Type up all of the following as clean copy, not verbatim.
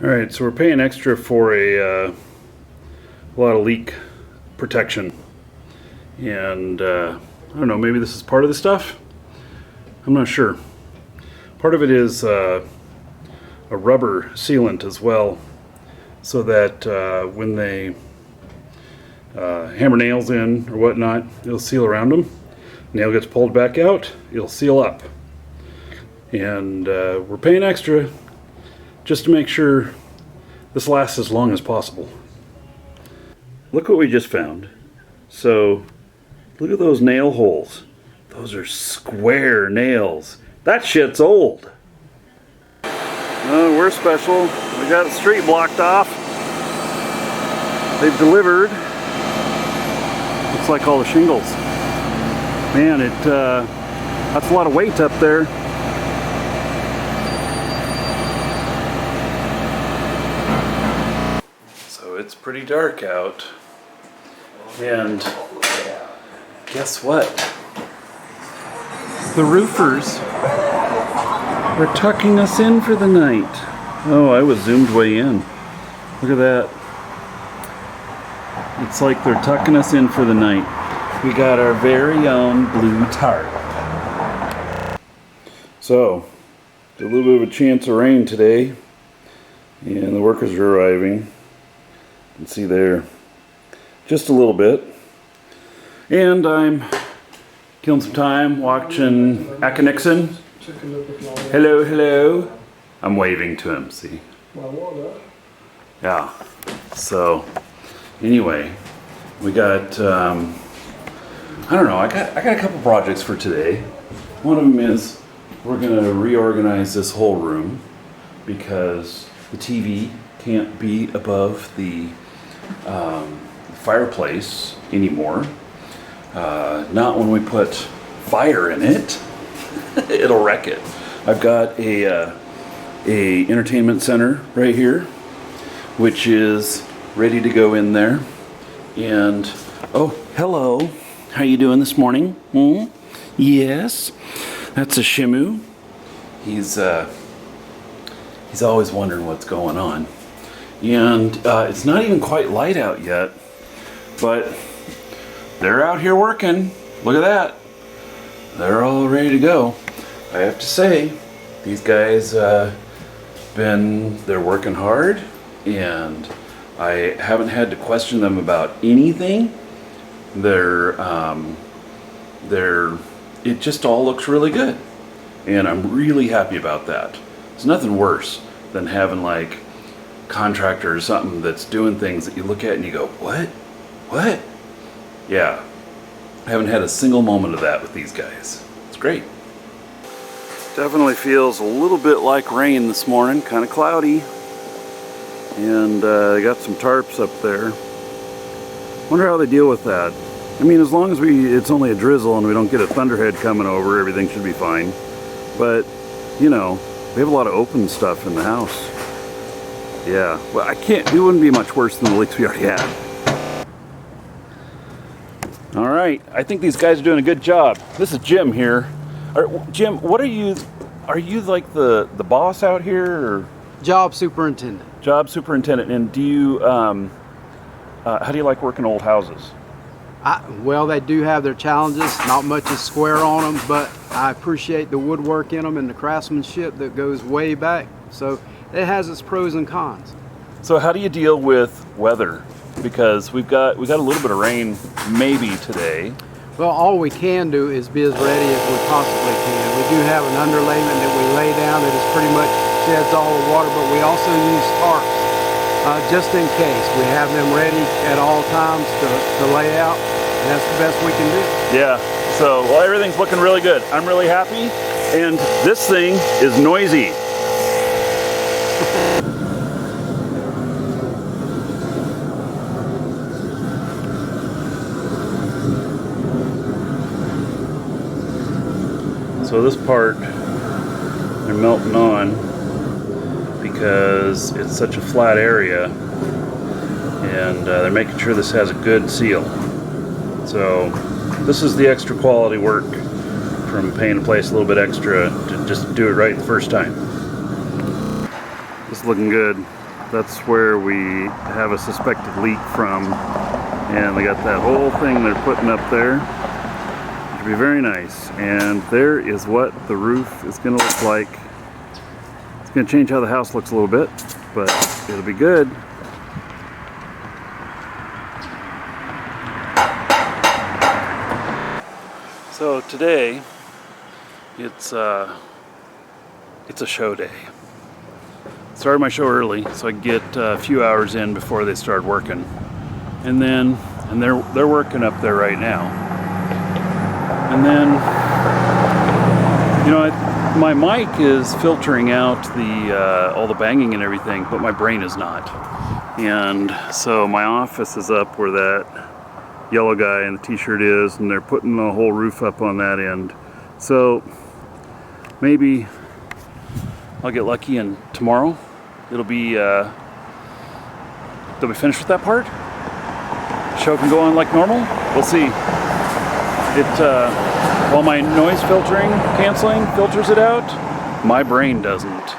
Alright, so we're paying extra for a lot of leak protection. And I don't know, maybe this is part of the stuff? I'm not sure. Part of it is a rubber sealant as well, so that when they hammer nails in or whatnot, it'll seal around them. Nail gets pulled back out, it'll seal up. And we're paying extra just to make sure this lasts as long as possible. Look what we just found. So look at those nail holes. Those are square nails. That shit's old. We're special. We got the street blocked off. They've delivered. Looks like all the shingles. Man, that's a lot of weight up there. So it's pretty dark out. And guess what? The roofers are tucking us in for the night. Oh, I was zoomed way in. Look at that. It's like they're tucking us in for the night. We got our very own blue tarp. So, a little bit of a chance of rain today, and the workers are arriving. You can see there, just a little bit. And I'm killing some time watching Aka Nixon. Hello, hello. I'm waving to him, see? Yeah. So, anyway, we got, I don't know, I got a couple projects for today. One of them is we're going to reorganize this whole room because the TV can't be above the fireplace anymore. Not when we put fire in it. It'll wreck it. I've got a entertainment center right here, which is ready to go in there. And oh, hello. How you doing this morning? Yes. That's a Shimu. He's always wondering what's going on. And it's not even quite light out yet, but they're out here working. Look at that. They're all ready to go. I have to say, these guys they're working hard, and I haven't had to question them about anything. It just all looks really good, and I'm really happy about that. There's nothing worse than having like contractor or something that's doing things that you look at and you go, what? Yeah, I haven't had a single moment of that with these guys. It's great. Definitely feels a little bit like rain this morning, kind of cloudy. And I got some tarps up there. Wonder how they deal with that. I mean, as long as it's only a drizzle and we don't get a thunderhead coming over, everything should be fine. But, you know, we have a lot of open stuff in the house. Yeah, well, it wouldn't be much worse than the leaks we already had. All right, I think these guys are doing a good job. This is Jim here. Jim, what are you like the boss out here, or? Job superintendent. Job superintendent. And do you, how do you like working old houses? Well, they do have their challenges. Not much is square on them, but I appreciate the woodwork in them and the craftsmanship that goes way back. So it has its pros and cons. So how do you deal with weather? Because we got a little bit of rain maybe today. Well, all we can do is be as ready as we possibly can. We do have an underlayment that we lay down that is pretty much sheds all the water, but we also use tarps just in case. We have them ready at all times to lay out, and that's the best we can do. Yeah, so well, everything's looking really good. I'm really happy, and this thing is noisy. So this part, they're melting on because it's such a flat area, and they're making sure this has a good seal. So this is the extra quality work from paying the place a little bit extra to just do it right the first time. It's looking good. That's where we have a suspected leak from. And they got that whole thing they're putting up there. It'll be very nice. And there is what the roof is going to look like. It's going to change how the house looks a little bit, but it'll be good. So today, it's a show day. Started my show early so I could get a few hours in before they start working. And they're working up there right now. And then, you know, my mic is filtering out all the banging and everything, but my brain is not. And so my office is up where that yellow guy in the t-shirt is, and they're putting the whole roof up on that end. So maybe I'll get lucky and tomorrow it'll be they'll be finished with that part. Show can go on like normal. We'll see. While my noise canceling filters it out, my brain doesn't.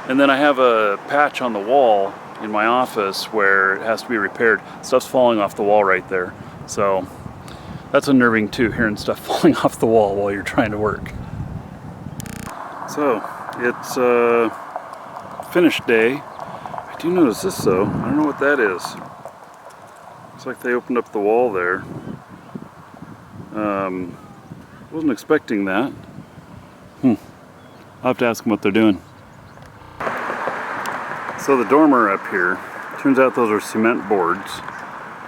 And then I have a patch on the wall in my office where it has to be repaired. Stuff's falling off the wall right there. So that's unnerving too, hearing stuff falling off the wall while you're trying to work. So it's finished day. I do notice this though. I don't know what that is. Looks like they opened up the wall there. Wasn't expecting that. I'll have to ask them what they're doing. So the dormer up here, turns out those are cement boards.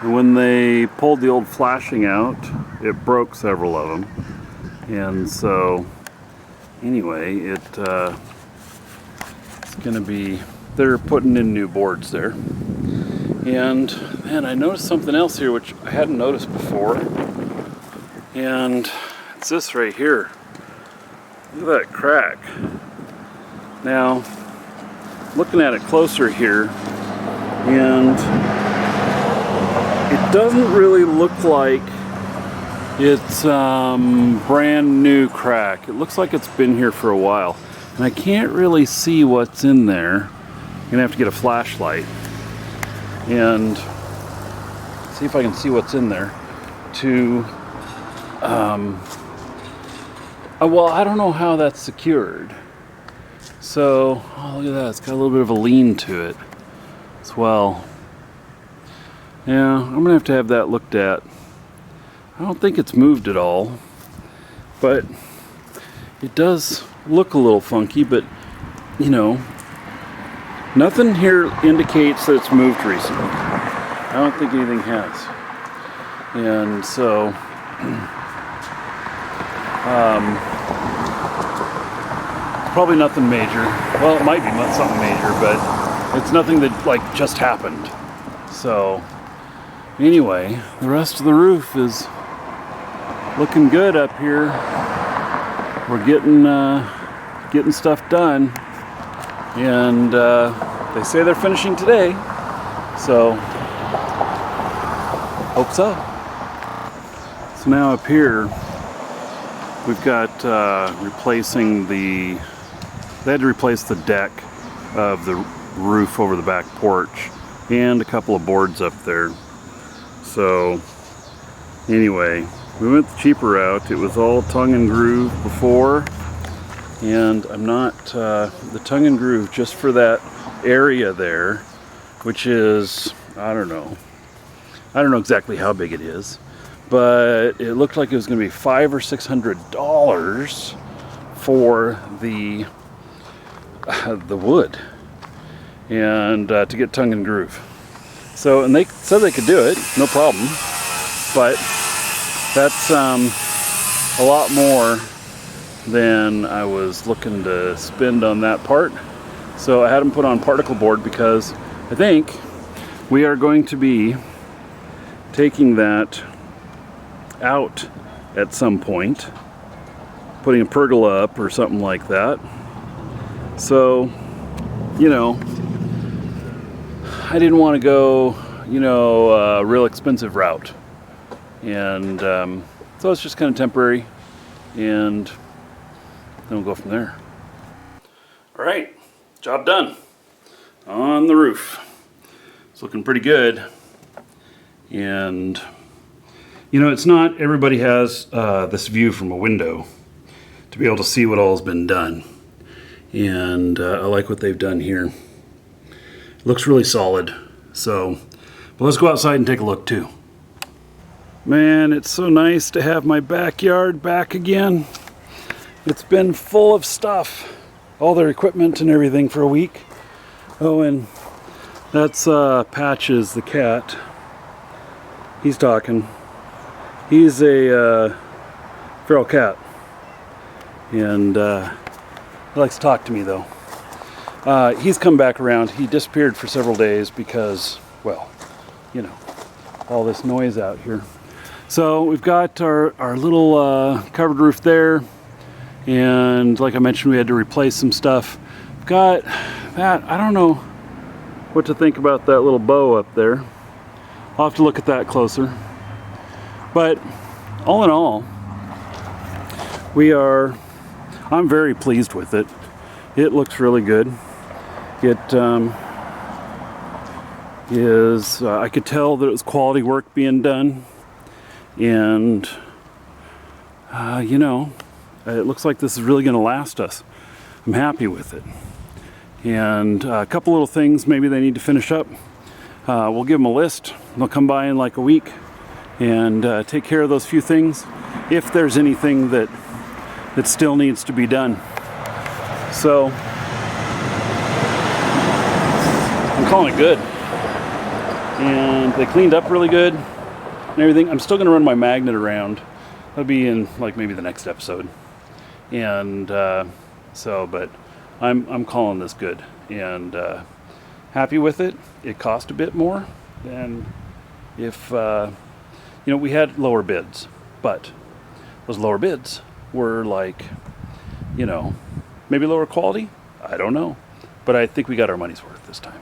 And when they pulled the old flashing out, it broke several of them. And so, anyway, it's gonna be, they're putting in new boards there. And man, I noticed something else here which I hadn't noticed before. And it's this right here. Look at that crack. Now, looking at it closer here, and it doesn't really look like it's brand new crack. It looks like it's been here for a while. And I can't really see what's in there. I'm gonna have to get a flashlight and see if I can see what's in there to well, I don't know how that's secured. So, oh, look at that, it's got a little bit of a lean to it as well. Yeah, I'm gonna have to have that looked at. I don't think it's moved at all, but it does look a little funky, but you know, nothing here indicates that it's moved recently. I don't think anything has. And so, probably nothing major. Well, it might be something major, but it's nothing that like just happened. So anyway, the rest of the roof is looking good up here. We're getting stuff done, and they say they're finishing today, so hope so. So now up here we've got they had to replace the deck of the roof over the back porch and a couple of boards up there. So anyway, we went the cheaper route. It was all tongue and groove before, and I'm not the tongue and groove just for that area there, which is I don't know exactly how big it is, but it looked like it was going to be $500 or $600 for the wood and to get tongue and groove. So, and they said they could do it, no problem, but that's a lot more than I was looking to spend on that part. So I had them put on particle board because I think we are going to be taking that out at some point, putting a pergola up or something like that. So, you know, I didn't want to go, you know, a real expensive route. And so it's just kind of temporary, and then we'll go from there. All right, job done. on the roof. It's looking pretty good. And, you know, it's not everybody has this view from a window to be able to see what all's been done. And I like what they've done here. It looks really solid. So, but let's go outside and take a look too. Man, it's so nice to have my backyard back again. It's been full of stuff, all their equipment and everything for a week. Oh, and that's Patches the cat. He's talking. He's a feral cat, and he likes to talk to me though. He's come back around. He disappeared for several days because, well, you know, all this noise out here. So we've got our little covered roof there, and like I mentioned, we had to replace some stuff. We've got that. I don't know what to think about that little bow up there. I'll have to look at that closer. But all in all, I'm very pleased with it. It looks really good. It is, I could tell that it was quality work being done. And, you know, it looks like this is really going to last us. I'm happy with it. And a couple little things maybe they need to finish up. We'll give them a list. They'll come by in like a week and take care of those few things if there's anything that still needs to be done. So I'm calling it good. And they cleaned up really good and everything. I'm still going to run my magnet around. That'll be in like maybe the next episode. And but I'm calling this good and happy with it. It cost a bit more than if you know, we had lower bids, but those lower bids were like, you know, maybe lower quality. I don't know, but I think we got our money's worth this time.